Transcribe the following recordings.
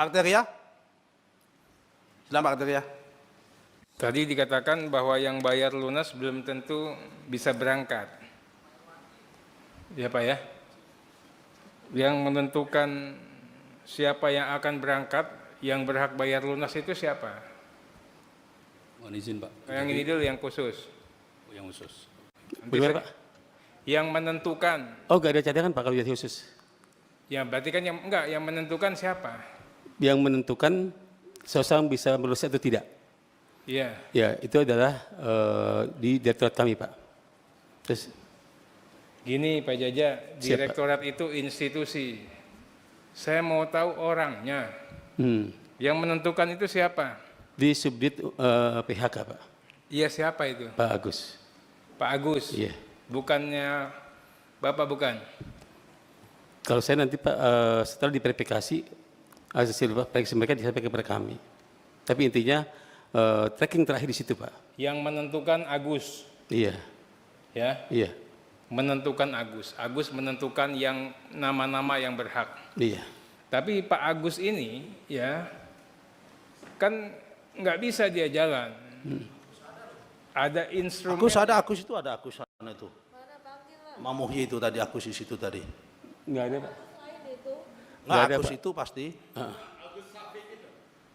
Arteria? Silakan Pak Arteria. Tadi dikatakan bahwa yang bayar lunas belum tentu bisa berangkat. Ya Pak ya? Yang menentukan siapa yang akan berangkat, yang berhak bayar lunas itu siapa? Mohon izin Pak. Yang ini dulu, yang khusus. Yang khusus. Bagaimana Pak? Yang menentukan. Oh, nggak ada cadangan Pak kalau yang khusus. Ya berarti kan yang enggak, yang menentukan siapa? Yang menentukan seseorang bisa melulus atau tidak. Iya. Ya, itu adalah di direktorat kami Pak. Terus Gini Pak Jaja, Siap, Pak. direktorat itu institusi. Saya mau tahu orangnya. Yang menentukan itu siapa? di subdit PHK Pak. Iya siapa itu? Pak Agus. Pak Agus. Iya. Bukannya Bapak bukan? Kalau saya nanti Pak setelah diverifikasi hasil periksa mereka disampaikan kepada kami. Tapi intinya tracking terakhir di situ Pak. Yang menentukan Agus. Iya. Ya. Iya. Menentukan Agus. Agus menentukan yang nama-nama yang berhak. Iya. Tapi Pak Agus ini ya kan nggak bisa dia jalan. Ada instrumen. Agus itu ada Agus sana itu. Mamuhi itu tadi Agus di situ tadi. Enggak ada Pak. Nggak, ada, Agus Pak. itu pasti.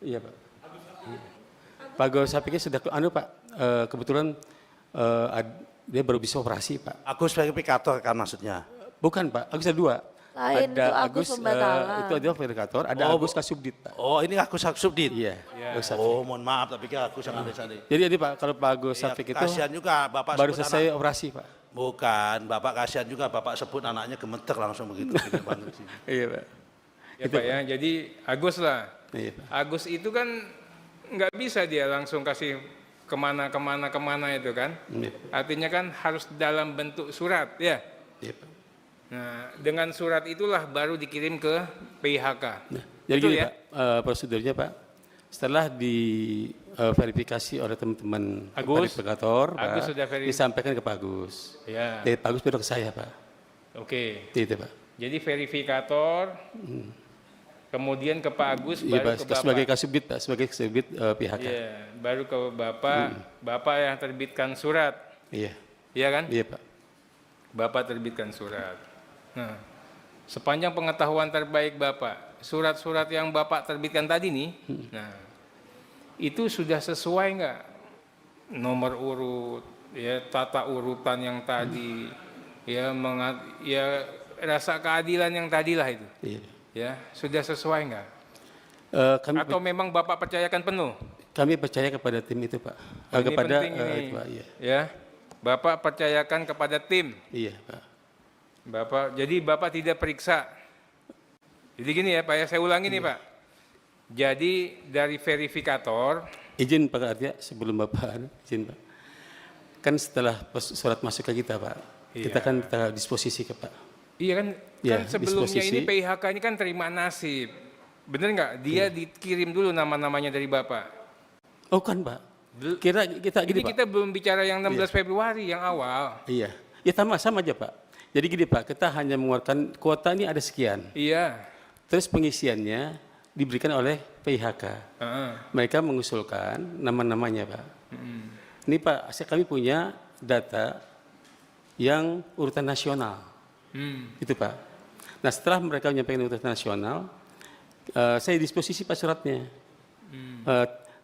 Iya Pak. Pak Agus Sapiknya sudah Pak kebetulan dia baru bisa operasi Pak. Agus verifikator kan maksudnya. Bukan Pak, Agus ada dua. Lain itu ada Agus pembatalan. itu adalah verifikator, ada Agus Kasubdit Pak. Oh, ini Agus Subdit. Iya. Agus Sapik. Oh, mohon maaf tapi kira Agus yang ada tadi. Jadi ini Pak, kalau Pak Agus Ya, Sapik itu kasihan juga Bapak baru sebut selesai anak. operasi Pak. Bukan, Bapak kasihan juga Bapak sebut anaknya gemeter langsung begitu. Gini banget sih. Iya Pak. Ya Pak ya, jadi Agus lah. Iya Pak. Agus itu kan nggak bisa dia langsung kasih kemana itu kan. Iya. Artinya kan harus dalam bentuk surat ya. Iya Pak. Nah, dengan surat itulah baru dikirim ke PIHK. Nah, jadi Betul gini ya? Pak, prosedurnya Pak, setelah diverifikasi oleh teman-teman Agus, verifikator, Agus Pak, sudah disampaikan ke Pak Agus. Ya. Dari Pak Agus baru ke saya Pak. Oke. Itu Pak. Jadi verifikator, kemudian ke Pak Agus, Iya baru Pak, ke Bapak. sebagai kasubdit Pak, sebagai kasubdit PHK. Iya, baru ke Bapak, Bapak yang terbitkan surat. Iya. Iya kan? Iya Pak. Bapak terbitkan surat. Nah, sepanjang pengetahuan terbaik Bapak, surat-surat yang Bapak terbitkan tadi nih, nah, itu sudah sesuai nggak nomor urut, ya tata urutan yang tadi, ya rasa keadilan yang tadi lah itu, Iya. ya sudah sesuai nggak? Kami Atau memang Bapak percayakan penuh? kami percaya kepada tim itu Pak. Ini Kepada penting ini, itu, Pak, iya. ya, Bapak percayakan kepada tim. Iya Pak. Bapak, jadi Bapak tidak periksa. Jadi gini ya Pak ya, saya ulangi nih Pak. Jadi dari verifikator, Izin Pak Artia sebelum Bapak izin Pak. Kan setelah surat masuk ke kita Pak, kita kan kita disposisi ke Pak. iya kan, Ya, kan sebelumnya disposisi. ini PIHK ini kan terima nasib. Bener nggak? Dia dikirim dulu nama-namanya dari Bapak. Oh kan Pak. Kita Ini gini Pak. kita belum bicara yang 16 Februari, yang awal. Iya. Ya sama aja Pak. Jadi gini Pak, kita hanya mengeluarkan kuota ini ada sekian. Iya. Terus pengisiannya diberikan oleh PIHK. Mereka mengusulkan nama-namanya Pak. Ini Pak, kami punya data yang urutan nasional. Itu Pak. Nah setelah mereka menyampaikan urutan nasional, saya disposisi Pak suratnya.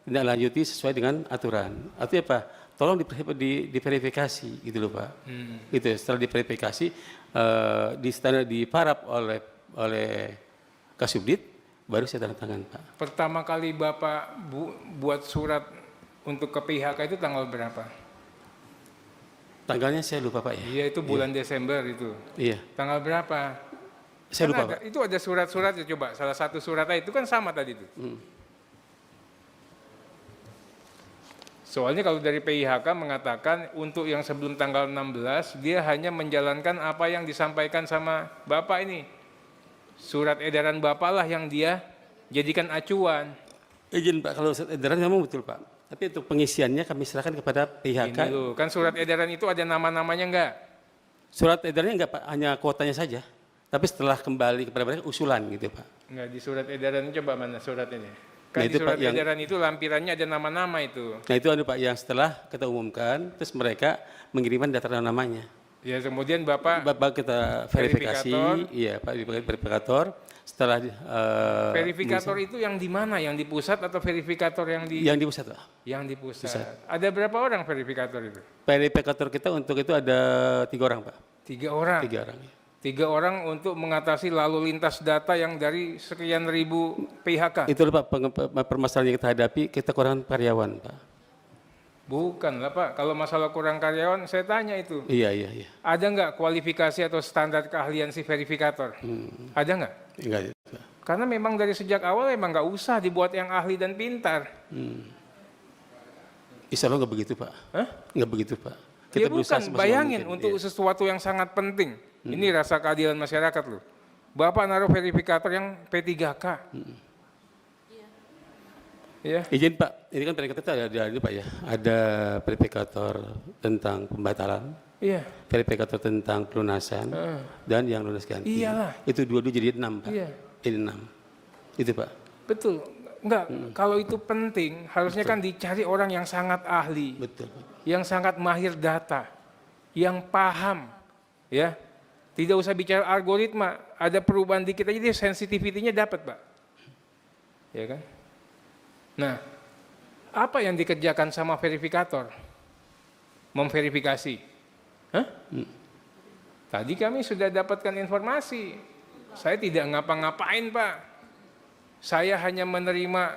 Tidak lanjuti sesuai dengan aturan. Artinya apa? Tolong diverifikasi gitu loh Pak. Gitu. Setelah diverifikasi diparap oleh Kasubdit, baru saya tanda tangan Pak. Pertama kali Bapak buat surat untuk ke PIHK itu tanggal berapa? Tanggalnya saya lupa Pak ya. Iya, itu bulan Desember itu. Iya. Tanggal berapa? Saya Kan lupa ada, Pak. itu ada surat-surat ya, coba salah satu suratnya itu kan sama tadi itu. Soalnya kalau dari PIHK mengatakan untuk yang sebelum tanggal 16 dia hanya menjalankan apa yang disampaikan sama Bapak ini. Surat edaran Bapak lah yang dia jadikan acuan. Izin Pak, kalau surat edaran memang betul Pak. Tapi untuk pengisiannya kami serahkan kepada PIHK. Ini loh, kan surat edaran itu ada nama-namanya enggak? Surat edarannya enggak Pak, hanya kuotanya saja. Tapi setelah kembali kepada mereka usulan gitu Pak. Enggak, di surat edaran coba mana surat ini? Kan Nah, di itu, surat Pak, yang- edaran itu lampirannya ada nama-nama itu. Nah itu Pak yang setelah kita umumkan, terus mereka mengirimkan data namanya. Ya kemudian Bapak Bapak kita verifikasi, Verifikator. iya Pak, verifikator. Setelah verifikator itu yang di mana? Yang di pusat atau verifikator yang di yang di pusat Pak. yang di pusat? Ada berapa orang verifikator itu? Verifikator kita untuk itu ada 3 orang Pak. 3 orang. 3 orang. 3 orang untuk mengatasi lalu lintas data yang dari sekian ribu PHK. Itu Pak permasalahan yang kita hadapi, kita kurang karyawan Pak. Bukan lah Pak, kalau masalah kurang karyawan saya tanya itu. Iya. Ada nggak kualifikasi atau standar keahlian si verifikator? Ada nggak? Enggak itu Pak. Karena memang dari sejak awal memang nggak usah dibuat yang ahli dan pintar. Insya Allah nggak begitu Pak. Hah? Nggak begitu Pak. Ya bukan, semaksimal bayangin mungkin. untuk Iya. sesuatu yang sangat penting. Ini rasa keadilan masyarakat loh. Bapak naruh verifikator yang P3K. Ya. Izin Pak, ini kan verifikator ada ini Pak ya. Ada verifikator tentang pembatalan, Iya. verifikator tentang pelunasan, dan yang lunas ganti. Iyalah. Itu dua-dua jadi 6 Pak. Iya. Jadi 6. Itu Pak. Betul. Enggak, kalau itu penting, harusnya kan dicari orang yang sangat ahli, Betul. yang sangat mahir data, yang paham, ya. Tidak usah bicara algoritma, ada perubahan dikit aja dia sensitivity-nya dapat, Pak. Ya kan? Nah, apa yang dikerjakan sama verifikator? Memverifikasi. Hah? Tadi kami sudah dapatkan informasi. Saya tidak ngapa-ngapain, Pak. Saya hanya menerima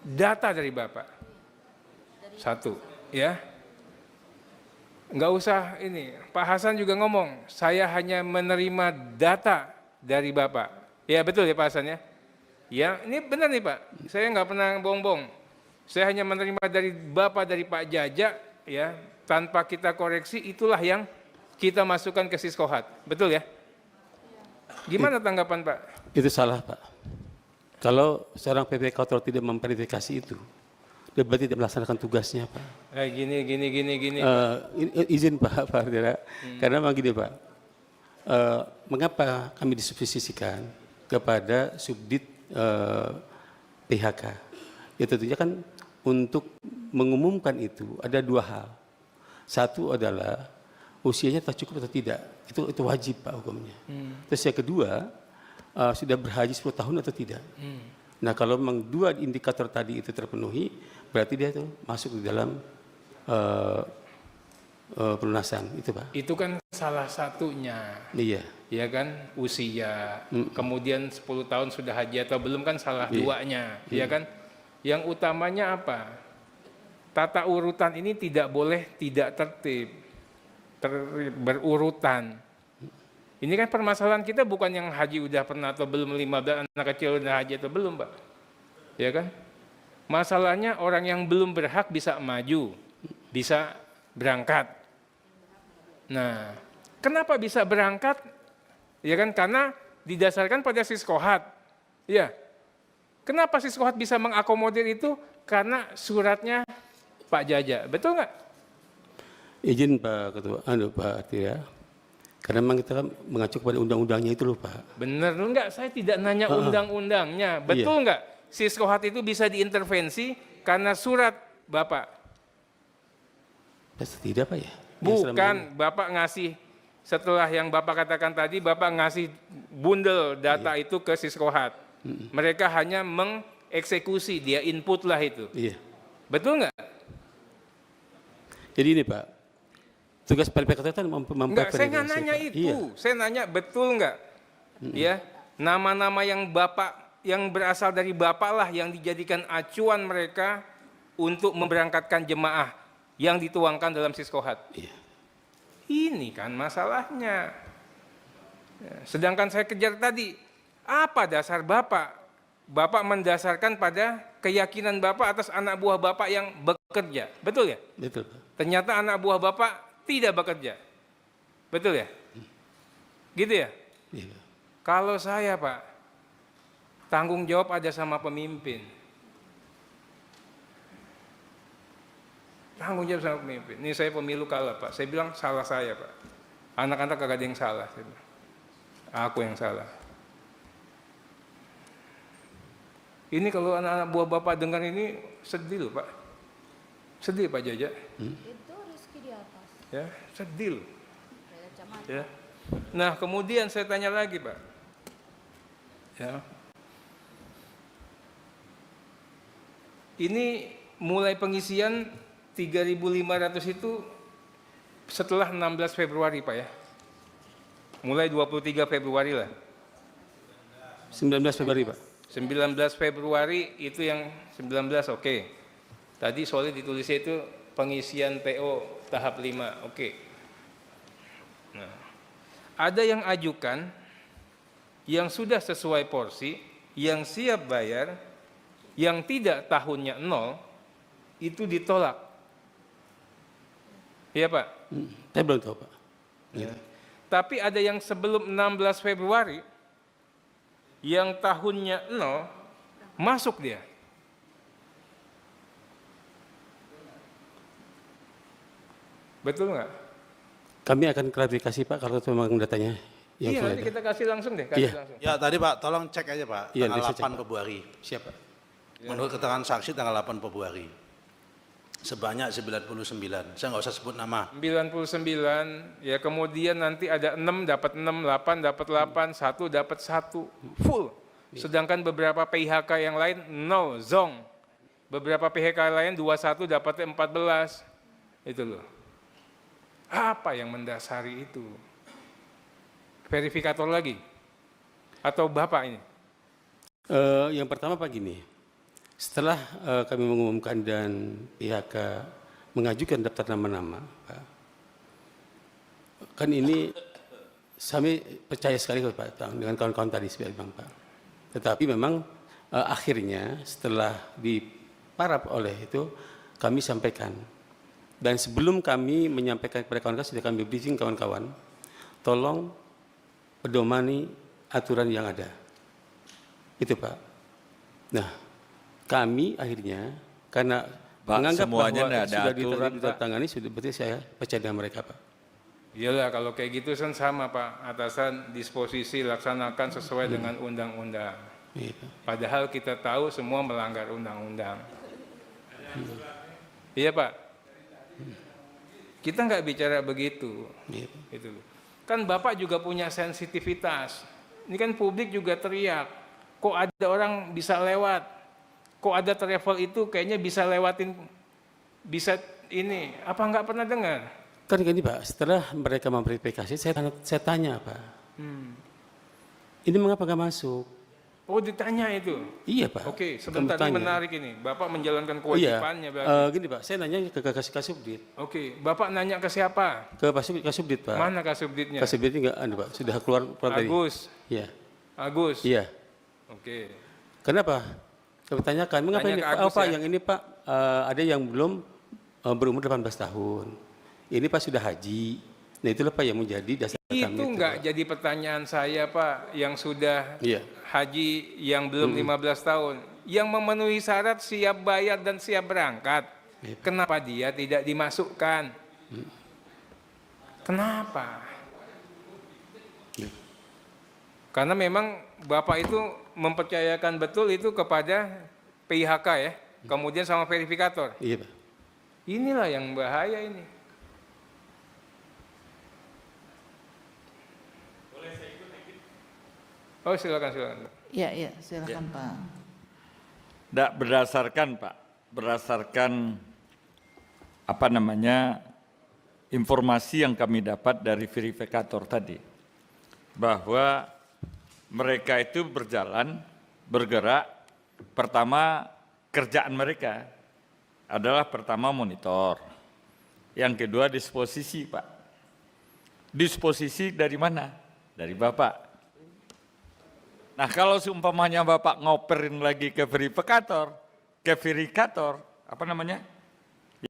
data dari Bapak. 1, ya. Enggak usah ini, Pak Hasan juga ngomong, saya hanya menerima data dari Bapak. Ya betul ya Pak Hasan ya? Ya, ini benar nih Pak, saya nggak pernah bohong-bohong. Saya hanya menerima dari Bapak, dari Pak Jaja, ya, tanpa kita koreksi, itulah yang kita masukkan ke Siskohat. Betul ya? Gimana tanggapan Pak? Itu salah Pak. Kalau seorang verifikator tidak memverifikasi itu, dia berarti tidak melaksanakan tugasnya Pak. Gini. Izin Pak Ardira, karena memang gini Pak, mengapa kami disubsistisikan kepada subdit PHK? Ya tentunya kan untuk mengumumkan itu ada 2 hal. Satu adalah usianya tak cukup atau tidak, itu wajib Pak hukumnya. Terus yang kedua, sudah berhaji 10 tahun atau tidak. Nah kalau memang 2 indikator tadi itu terpenuhi, berarti dia itu masuk di dalam pelunasan itu Pak. Itu kan salah satunya. Iya. Ya kan, usia, kemudian 10 tahun sudah haji atau belum kan salah duanya, ya kan? Yang utamanya apa? Tata urutan ini tidak boleh tidak tertib, berurutan. Ini kan permasalahan kita bukan yang haji udah pernah atau belum, 15 anak kecil udah haji atau belum, Pak. Ya kan? Masalahnya orang yang belum berhak bisa maju, bisa berangkat. Nah, kenapa bisa berangkat? Ya kan, karena didasarkan pada Siskohat. Ya. Kenapa Siskohat bisa mengakomodir itu? Karena suratnya Pak Jaja. Betul nggak? Izin Pak Ketua, Pak Artiria. Karena memang kita kan mengacu kepada undang-undangnya itu loh Pak. Bener enggak? Saya tidak nanya undang-undangnya. Betul nggak? Siskohat itu bisa diintervensi karena surat Bapak. Tidak Pak ya? Bukan, Bapak ngasih, setelah yang Bapak katakan tadi, Bapak ngasih bundel data itu ke Siskohat. Mereka hanya mengeksekusi, dia input lah itu. Iya. Betul nggak? Jadi ini Pak, tugas verifikator kan Enggak, saya nggak nanya Pak. itu. Iya. Saya nanya betul nggak? Ya, nama-nama yang Bapak, yang berasal dari Bapak lah yang dijadikan acuan mereka untuk memberangkatkan jemaah yang dituangkan dalam Siskohat. Iya. Ini kan masalahnya. Ya, sedangkan saya kejar tadi, apa dasar Bapak? Bapak mendasarkan pada keyakinan Bapak atas anak buah Bapak yang bekerja. Betul ya? Betul Pak. Ternyata anak buah Bapak tidak bekerja. Betul ya? Gitu ya? Iya. Kalau saya Pak, tanggung jawab ada sama pemimpin. Tanggung jawab sama pemimpin. Ini saya pemilu kalah Pak. Saya bilang salah saya Pak. Anak-anak kagak ada yang salah. Saya bilang. Aku yang salah. Ini kalau anak-anak buah Bapak dengar ini sedih loh Pak. Sedih Pak Jaja. Itu Rizky di atas. Ya, sedih loh. Beda kacamata. Ya. Nah, kemudian saya tanya lagi, Pak. Ya. Ini mulai pengisian 3.500 itu setelah 16 Februari, Pak ya. Mulai 23 Februari lah. 19 Februari, Pak. 19 Februari itu yang 19, oke. Tadi soalnya ditulisnya itu pengisian PO tahap 5, oke. Nah, ada yang ajukan yang sudah sesuai porsi, yang siap bayar, yang tidak tahunnya 0, itu ditolak. Iya Pak? Saya belum tahu, Pak. Ya. Tapi ada yang sebelum 16 Februari, yang tahunnya 0, masuk dia. Betul nggak? Kami akan klarifikasi, Pak, kalau itu memang datanya yang Iya, sudah nanti ada. kita kasih langsung deh. Kasih Iya. langsung. Ya tadi Pak, tolong cek aja Pak, Iya, tanggal bisa cek, 8 Pak. Februari. Siap, Pak. Menurut keterangan saksi tanggal 8 Februari. Sebanyak 99. Saya nggak usah sebut nama. 99, ya kemudian nanti ada 6 dapat 6, 8 dapat 8, 1 dapat 1, full. Sedangkan beberapa PHK yang lain 0, zong. Beberapa PHK lain 21 dapat 14. Itu loh. Apa yang mendasari itu? Verifikator lagi? Atau Bapak ini? Yang pertama, Pak, gini. Setelah kami mengumumkan dan PHK mengajukan daftar nama-nama, Pak, kan ini kami percaya sekali Pak dengan kawan-kawan tadi sebagai Bang Pak. Tetapi memang akhirnya setelah diparap oleh itu kami sampaikan, dan sebelum kami menyampaikan kepada kawan-kawan sudah kami briefing kawan-kawan, tolong pedomani aturan yang ada. Itu Pak. Nah, kami akhirnya karena Pak, menganggap semuanya bahwa ada sudah aturan, Pak. ditandatangani, sudah berarti saya percaya dengan mereka, Pak. Iyalah kalau kayak gitu kan sama Pak, atasan disposisi laksanakan sesuai dengan undang-undang. Gitu. Padahal kita tahu semua melanggar undang-undang. Iya Pak. Kita nggak bicara begitu. Gitu. Itu. Kan Bapak juga punya sensitivitas. Ini kan publik juga teriak. Kok ada orang bisa lewat? Kok ada travel itu kayaknya bisa lewatin, bisa ini. Apa nggak pernah dengar? Kan gini Pak, setelah mereka memverifikasi, saya tanya Pak, ini mengapa nggak masuk? Oh ditanya itu. Iya Pak. Oke, sebentar ini Kami tanya. menarik ini. Bapak menjalankan Iya. kewajibannya berarti. Gini Pak, saya nanya ke Kasubdit, Oke, Bapak nanya ke siapa? ke Kasubdit Pak. Mana Kasubditnya? Kasubdit nggak ada Pak, sudah keluar tadi. Agus. Iya. Agus. Iya. Oke. Kenapa? Saya bertanyakan, mengapa Tanya ini ke Pak? Agus Pak, ya. yang ini Pak, ada yang belum berumur 18 tahun. Ini Pak sudah haji. Nah itulah Pak yang menjadi dasar kami. Itu enggak Pak. jadi pertanyaan saya Pak, yang sudah Iya. haji yang belum 15 tahun. Yang memenuhi syarat siap bayar dan siap berangkat. Iya. Kenapa dia tidak dimasukkan? Kenapa? Iya. Karena memang Bapak itu mempercayakan betul itu kepada PIHK ya, kemudian sama verifikator. Iya Pak. Inilah yang bahaya ini. Oh silakan. Iya, silakan Pak. Tidak berdasarkan Pak, berdasarkan apa namanya informasi yang kami dapat dari verifikator tadi, bahwa mereka itu bergerak, pertama kerjaan mereka adalah pertama monitor, yang kedua disposisi Pak. Disposisi dari mana? Dari Bapak. Nah kalau seumpamanya Bapak ngoperin lagi ke verifikator, apa namanya?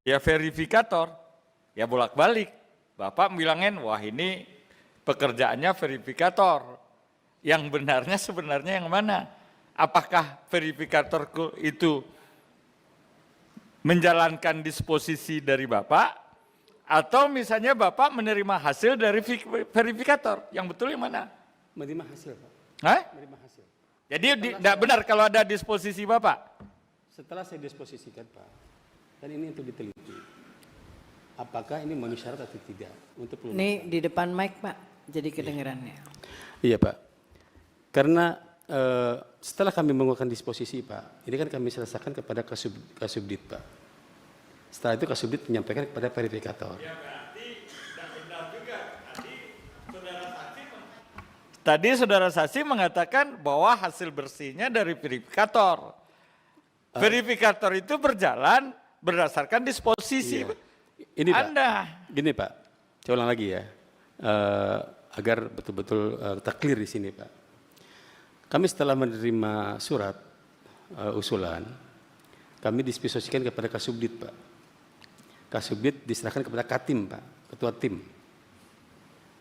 Ya verifikator, ya bolak-balik. Bapak bilangin, wah ini pekerjaannya verifikator. Yang benarnya sebenarnya yang mana? Apakah verifikator itu menjalankan disposisi dari Bapak, atau misalnya Bapak menerima hasil dari verifikator, yang betul yang mana? Menerima hasil, Pak. Hah? Menerima hasil. Jadi tidak benar kalau ada disposisi Bapak? Setelah saya disposisikan, Pak, dan ini untuk diteliti. Apakah ini memenuhi syarat atau tidak untuk pelunasan? Ini di depan mic Pak, jadi kedengerannya. Iya, Pak. Karena setelah kami mengeluarkan disposisi, Pak, ini kan kami selesaikan kepada Kasubdit, Pak. Setelah itu Kasubdit menyampaikan kepada verifikator. Tadi saudara saksi mengatakan bahwa hasil bersihnya dari verifikator. Verifikator itu berjalan berdasarkan disposisi Ini, Pak. Anda. Gini, Pak. Saya ulang lagi ya. Agar betul-betul kita clear di sini, Pak. Kami setelah menerima surat usulan, kami disposisikan kepada Kasubdit, Pak. Kasubdit diserahkan kepada Katim, Pak, ketua tim.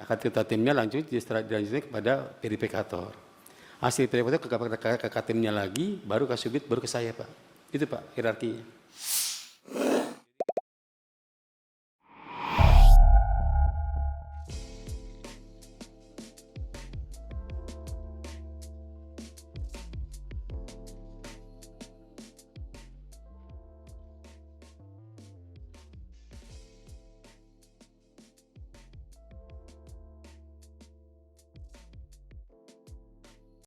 Ketua timnya dilanjutkan kepada verifikator. Hasil verifikator ke Katimnya lagi, baru Kasubdit, baru ke saya, Pak. Itu, Pak, hierarkinya.